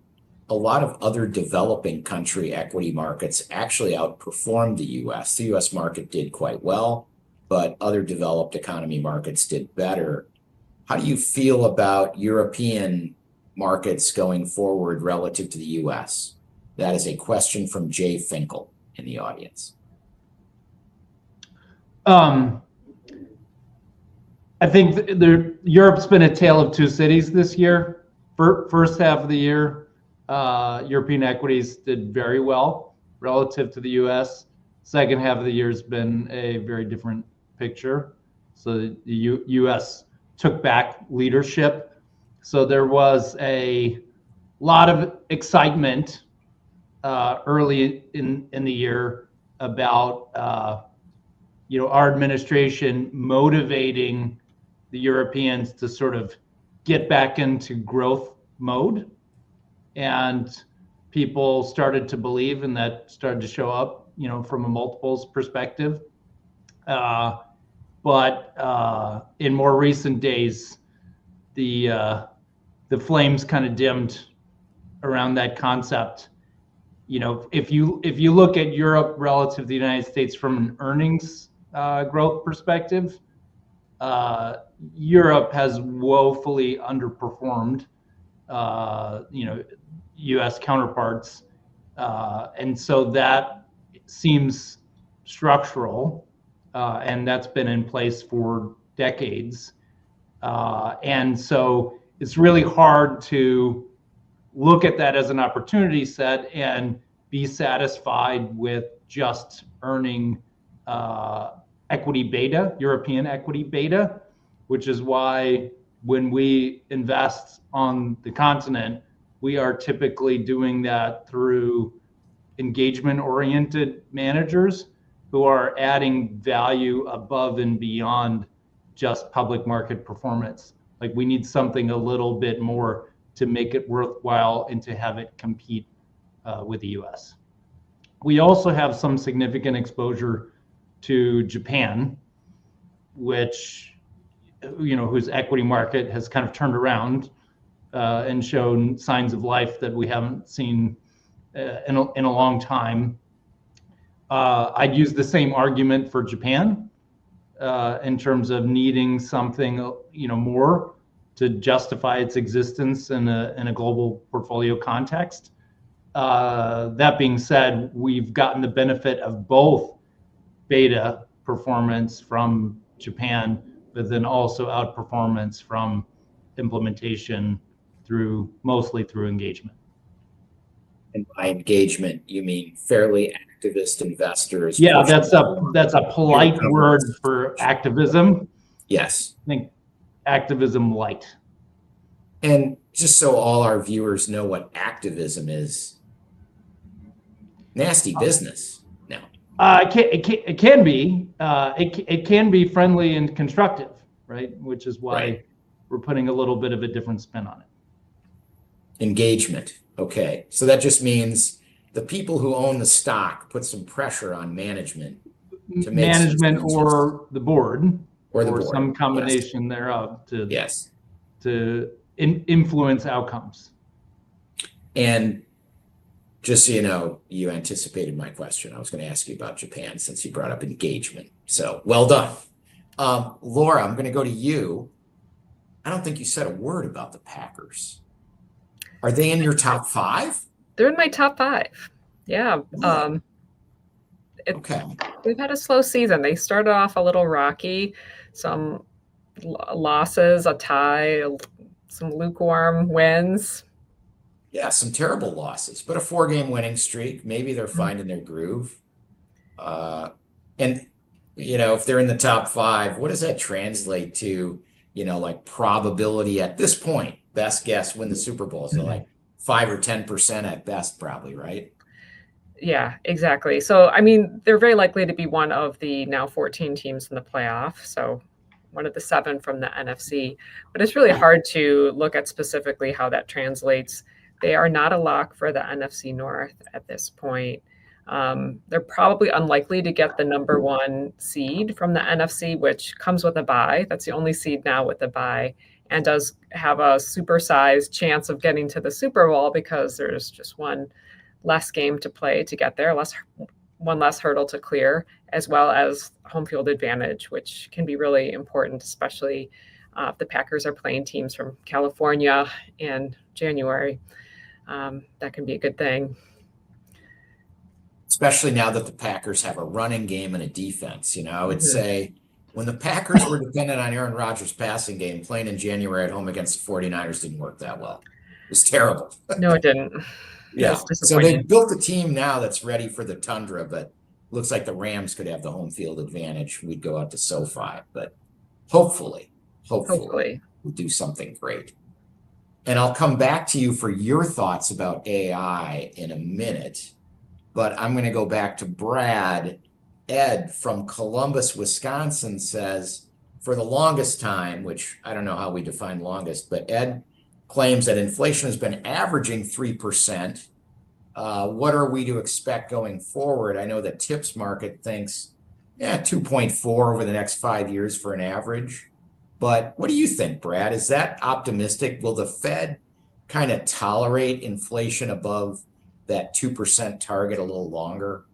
a lot of other developing country equity markets actually outperformed the U.S. The U.S. market did quite well, but other developed economy markets did better. How do you feel about European markets going forward relative to the U.S.? That is a question from Jay Finkel in the audience. I think Europe's been a tale of two cities this year. First half of the year, European equities did very well relative to the U.S. Second half of the year has been a very different picture. So the U.S. took back leadership. So there was a lot of excitement early in the year about our administration motivating the Europeans to sort of get back into growth mode. And people started to believe, and that started to show up, from a multiples perspective. But in more recent days, the flames kind of dimmed around that concept. If you look at Europe relative to the United States from an earnings growth perspective, Europe has woefully underperformed U.S. counterparts, and so that seems structural, and that's been in place for decades, and so it's really hard to look at that as an opportunity set and be satisfied with just earning equity beta, European equity beta, which is why when we invest on the continent, we are typically doing that through engagement-oriented managers who are adding value above and beyond just public market performance. Like, we need something a little bit more to make it worthwhile and to have it compete with the U.S. We also have some significant exposure to Japan, which, whose equity market has kind of turned around and shown signs of life that we haven't seen in a long time. I'd use the same argument for Japan in terms of needing something, more to justify its existence in a global portfolio context. That being said, we've gotten the benefit of both beta performance from Japan, but then also outperformance from implementation mostly through engagement. And by engagement, you mean fairly activist investors? Yeah, that's a polite word for activism. Yes. I think activism light. And just so all our viewers know what activism is, nasty business now. It can be. It can be friendly and constructive, right? Which is why we're putting a little bit of a different spin on it. Engagement. Okay. So that just means the people who own the stock put some pressure on management to make management or the board or some combination thereof to yes. Influence outcomes. And just so you know, you anticipated my question. I was going to ask you about Japan since you brought up engagement. So well done. Laura, I'm going to go to you. I don't think you said a word about the Packers. Are they in your top 5? They're in my top 5. Yeah. Okay. They've had a slow season. They started off a little rocky, some losses, a tie, some lukewarm wins. Yeah, some terrible losses, but a 4-game winning streak. Maybe they're finding their groove. And, if they're in the top 5, what does that translate to, like probability at this point? Best guess win the Super Bowl. So like 5 or 10% at best, probably, right? Yeah, exactly. So, I mean, they're very likely to be one of the now 14 teams in the playoff. So one of the 7 from the NFC. But it's really hard to look at specifically how that translates. They are not a lock for the NFC North at this point. They're probably unlikely to get the number 1 seed from the NFC, which comes with a bye. That's the only seed now with a bye, and does have a supersized chance of getting to the Super Bowl because there's just one less game to play to get there, one less hurdle to clear, as well as home field advantage, which can be really important, especially if the Packers are playing teams from California in January. That can be a good thing. Especially now that the Packers have a running game and a defense. I would say when the Packers were dependent on Aaron Rodgers' passing game, playing in January at home against the 49ers didn't work that well. It was terrible. No, it didn't. Yeah. So they built a team now that's ready for the tundra, but looks like the Rams could have the home field advantage. We'd go out to SoFi, but hopefully we'll do something great. And I'll come back to you for your thoughts about AI in a minute, but I'm going to go back to Brad. Ed from Columbus, Wisconsin says, for the longest time, which I don't know how we define longest, but Ed claims that inflation has been averaging 3%. What are we to expect going forward? I know that Tips Market thinks 2.4 over the next 5 years for an average. But what do you think, Brad? Is that optimistic? Will the Fed kind of tolerate inflation above that 2% target a little longer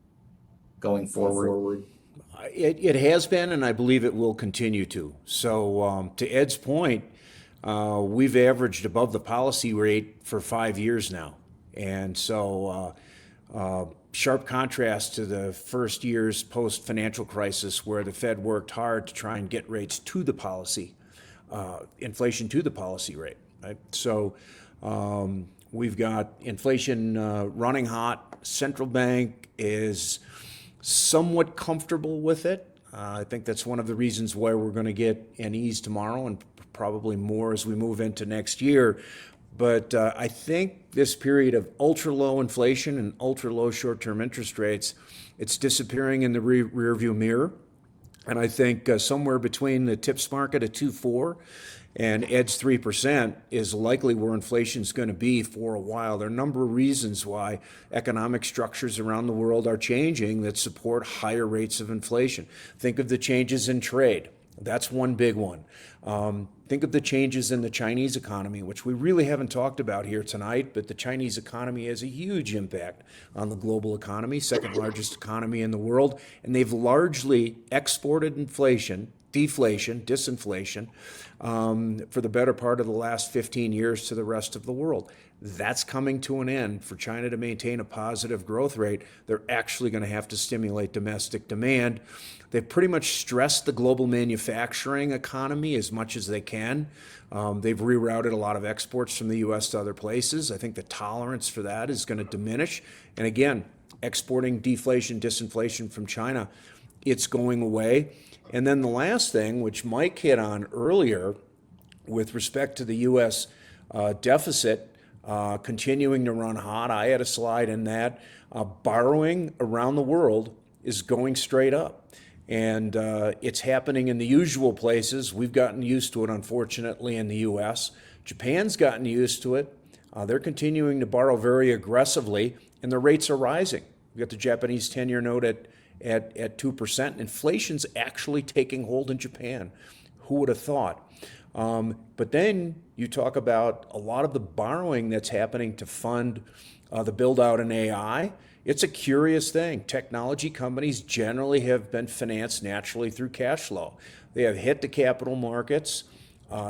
going forward? It has been, and I believe it will continue to. So to Ed's point, we've averaged above the policy rate for 5 years now. And so sharp contrast to the first years post-financial crisis where the Fed worked hard to try and get rates to the policy, inflation to the policy rate. Right? So we've got inflation running hot. Central bank is somewhat comfortable with it. I think that's one of the reasons why we're going to get an ease tomorrow and probably more as we move into next year. But I think this period of ultra low inflation and ultra low short-term interest rates, it's disappearing in the rear view mirror. And I think somewhere between the Tips Market at 2.4 And Ed's 3% is likely where inflation is going to be for a while. There are a number of reasons why economic structures around the world are changing that support higher rates of inflation. Think of the changes in trade. That's one big one. Think of the changes in the Chinese economy, which we really haven't talked about here tonight, but the Chinese economy has a huge impact on the global economy, second largest economy in the world, and they've largely exported inflation, deflation, disinflation, for the better part of the last 15 years to the rest of the world. That's coming to an end. For China to maintain a positive growth rate, they're actually going to have to stimulate domestic demand. They've pretty much stressed the global manufacturing economy as much as they can. They've rerouted a lot of exports from the U.S. to other places. I think the tolerance for that is going to diminish. And again, exporting deflation, disinflation from China, it's going away. And then the last thing, which Mike hit on earlier with respect to the U.S. Deficit continuing to run hot, I had a slide in that. Borrowing around the world is going straight up. And it's happening in the usual places. We've gotten used to it, unfortunately, in the U.S. Japan's gotten used to it. They're continuing to borrow very aggressively, and the rates are rising. We've got the Japanese 10-year note at 2%. Inflation's actually taking hold in Japan. Who would have thought? But then you talk about a lot of the borrowing that's happening to fund the build out in AI. It's a curious thing. Technology companies generally have been financed naturally through cash flow. They have hit the capital markets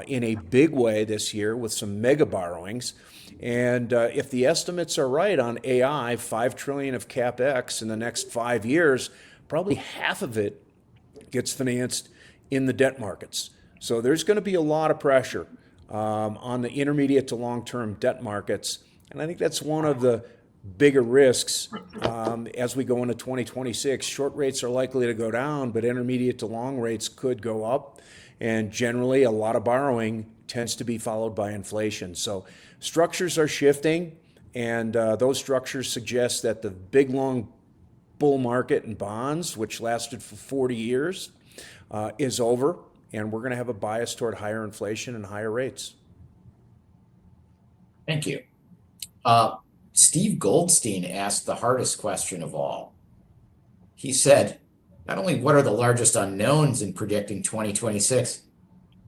in a big way this year with some mega borrowings. And if the estimates are right on AI, $5 trillion of CapEx in the next 5 years, probably half of it gets financed in the debt markets. So there's going to be a lot of pressure on the intermediate to long-term debt markets. And I think that's one of the bigger risks as we go into 2026. Short rates are likely to go down, but intermediate to long rates could go up. And generally, a lot of borrowing tends to be followed by inflation. So structures are shifting, and those structures suggest that the big, long bull market in bonds, which lasted for 40 years, is over, and we're going to have a bias toward higher inflation and higher rates. Thank you. Steve Goldstein asked the hardest question of all. He said, not only what are the largest unknowns in predicting 2026,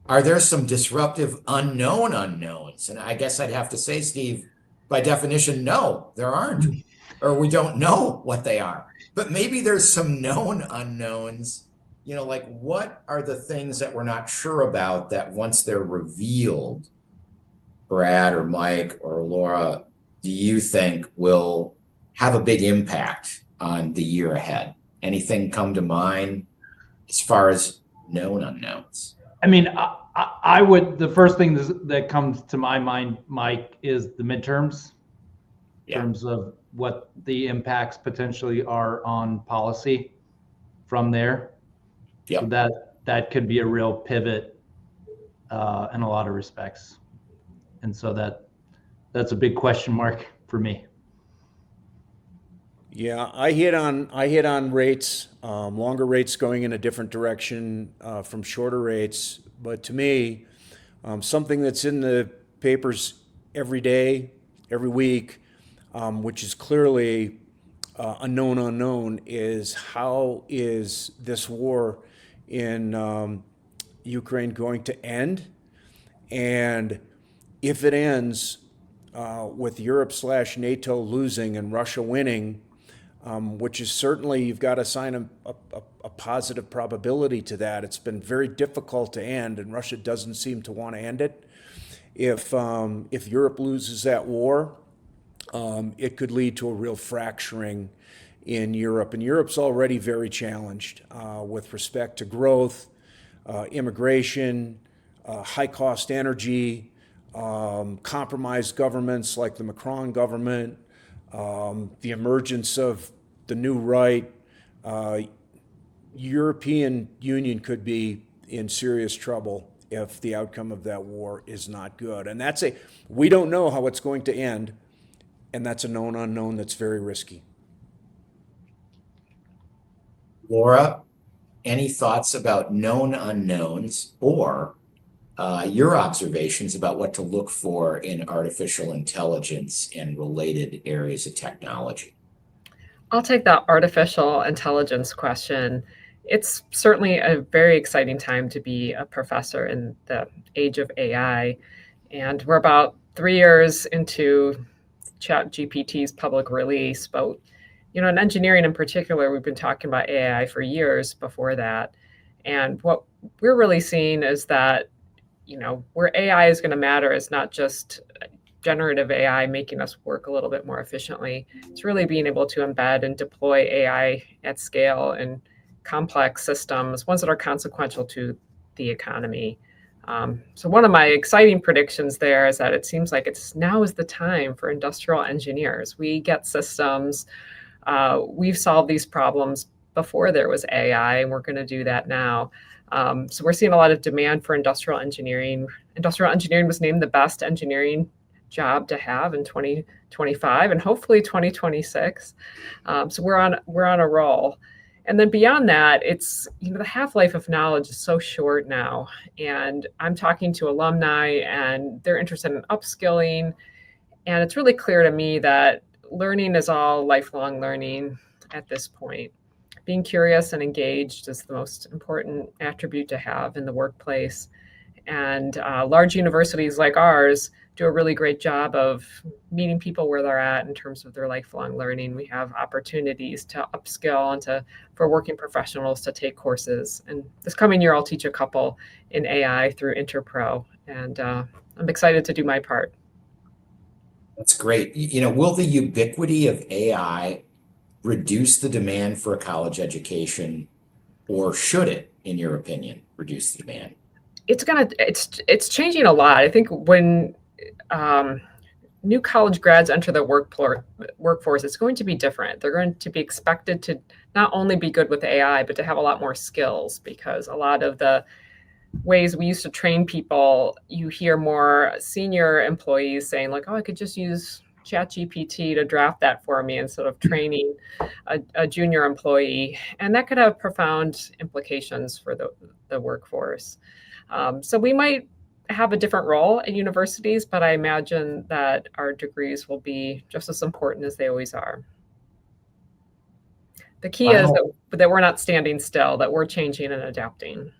are there some disruptive unknown unknowns? And I guess I'd have to say, Steve, by definition, no, there aren't, or we don't know what they are. But maybe there's some known unknowns, like what are the things that we're not sure about that once they're revealed, Brad or Mike or Laura, do you think will have a big impact on the year ahead? Anything come to mind as far as known unknowns? I mean, I would, the first thing that comes to my mind, Mike, is the midterms in terms of what the impacts potentially are on policy from there. So that could be a real pivot in a lot of respects. And so that's a big question mark for me. Yeah, I hit on rates, longer rates going in a different direction from shorter rates. But to me, something that's in the papers every day, every week, which is clearly a known unknown, is how is this war in Ukraine going to end? And if it ends with Europe/NATO losing and Russia winning, which is certainly, you've got to assign a positive probability to that. It's been very difficult to end, and Russia doesn't seem to want to end it. If Europe loses that war, it could lead to a real fracturing in Europe. And Europe's already very challenged with respect to growth, immigration, high-cost energy, compromised governments like the Macron government, the emergence of the new right. European Union could be in serious trouble if the outcome of that war is not good. And we don't know how it's going to end, and that's a known unknown that's very risky. Laura, any thoughts about known unknowns or your observations about what to look for in artificial intelligence and related areas of technology. I'll take that artificial intelligence question. It's certainly a very exciting time to be a professor in the age of AI. And we're about 3 years into ChatGPT's public release. But, in engineering in particular, we've been talking about AI for years before that. And what we're really seeing is that, where AI is going to matter is not just generative AI making us work a little bit more efficiently. It's really being able to embed and deploy AI at scale in complex systems, ones that are consequential to the economy. So one of my exciting predictions there is that it seems like now is the time for industrial engineers. We get systems. We've solved these problems before there was AI, and we're going to do that now. So we're seeing a lot of demand for industrial engineering. Industrial engineering was named the best engineering job to have in 2025 and hopefully 2026. So we're on a roll. And then beyond that, it's, the half-life of knowledge is so short now. And I'm talking to alumni and they're interested in upskilling. And it's really clear to me that learning is all lifelong learning at this point. Being curious and engaged is the most important attribute to have in the workplace. And large universities like ours do a really great job of meeting people where they're at in terms of their lifelong learning. We have opportunities to upskill and for working professionals to take courses. And this coming year, I'll teach a couple in AI through Interpro. And I'm excited to do my part. That's great. Will the ubiquity of AI reduce the demand for a college education, or should it, in your opinion, reduce the demand? It's changing a lot. I think when new college grads enter the workforce, it's going to be different. They're going to be expected to not only be good with AI, but to have a lot more skills, because a lot of the ways we used to train people, you hear more senior employees saying like, oh, I could just use ChatGPT to draft that for me instead of training a junior employee. And that could have profound implications for the workforce. So we might have a different role at universities, but I imagine that our degrees will be just as important as they always are. The key is that we're not standing still, that we're changing and adapting.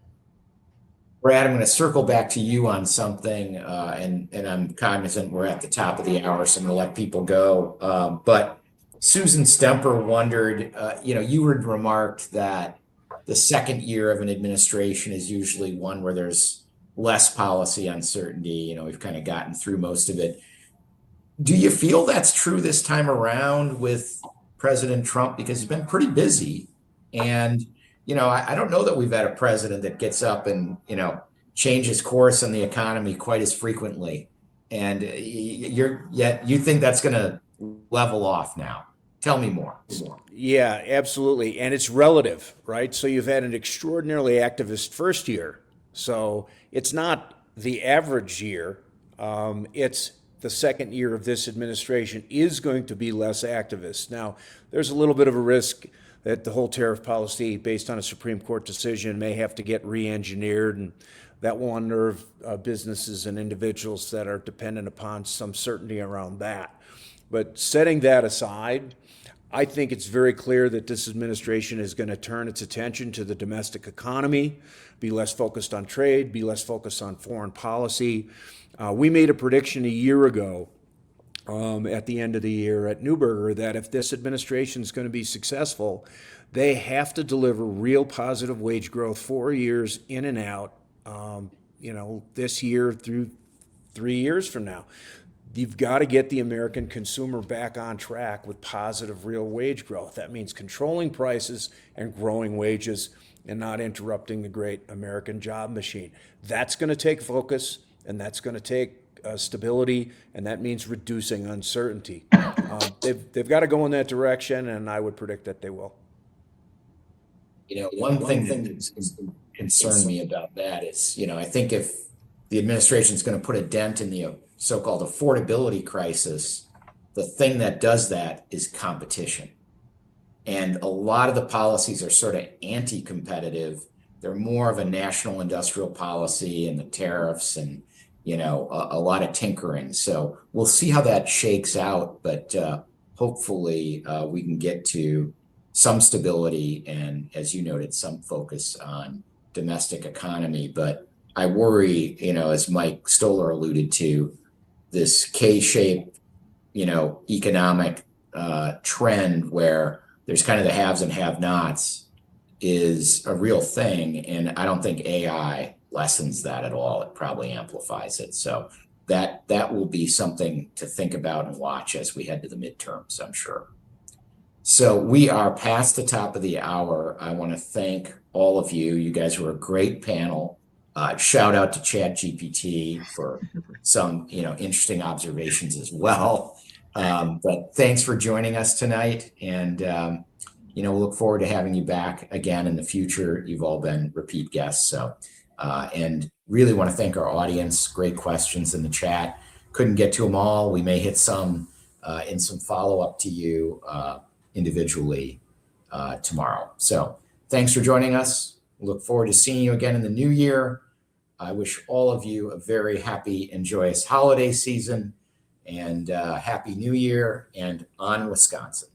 Brad, I'm going to circle back to you on something, and I'm cognizant we're at the top of the hour, so I'm going to let people go. But Susan Stemper wondered, you had remarked that the second year of an administration is usually one where there's less policy uncertainty. We've kind of gotten through most of it. Do you feel that's true this time around with President Trump? Because he's been pretty busy, and I don't know that we've had a president that gets up and, changes course on the economy quite as frequently. And you think that's going to level off now. Tell me more. Yeah, absolutely. And it's relative, right? So you've had an extraordinarily activist first year. So it's not the average year. It's the second year of this administration is going to be less activist. Now, there's a little bit of a risk that the whole tariff policy based on a Supreme Court decision may have to get re-engineered, and that will unnerve businesses and individuals that are dependent upon some certainty around that. But setting that aside, I think it's very clear that this administration is going to turn its attention to the domestic economy, be less focused on trade, be less focused on foreign policy. We made a prediction a year ago at the end of the year at Neuberger that if this administration is going to be successful, they have to deliver real positive wage growth 4 years in and out, this year through 3 years from now. You've got to get the American consumer back on track with positive real wage growth. That means controlling prices and growing wages and not interrupting the great American job machine. That's going to take focus, and that's going to take stability, and that means reducing uncertainty. They've got to go in that direction, and I would predict that they will. One thing that concerned me about that is, I think if the administration is going to put a dent in the so-called affordability crisis, the thing that does that is competition. And a lot of the policies are sort of anti-competitive they're more of a national industrial policy and the tariffs and, a lot of tinkering. So we'll see how that shakes out, but hopefully we can get to some stability and, as you noted, some focus on domestic economy. But I worry, as Mike Stoller alluded to, this K-shaped, economic trend where there's kind of the haves and have-nots is a real thing. And I don't think AI lessens that at all. It probably amplifies it. So that will be something to think about and watch as we head to the midterms, I'm sure. So we are past the top of the hour. I want to thank all of you. You guys were a great panel. Shout out to ChatGPT for some, interesting observations as well. But thanks for joining us tonight. And, we'll look forward to having you back again in the future. You've all been repeat guests. So, and really want to thank our audience. Great questions in the chat. Couldn't get to them all. We may hit some in some follow-up to you individually tomorrow. So thanks for joining us. Look forward to seeing you again in the new year. I wish all of you a very happy and joyous holiday season and happy new year, and on Wisconsin.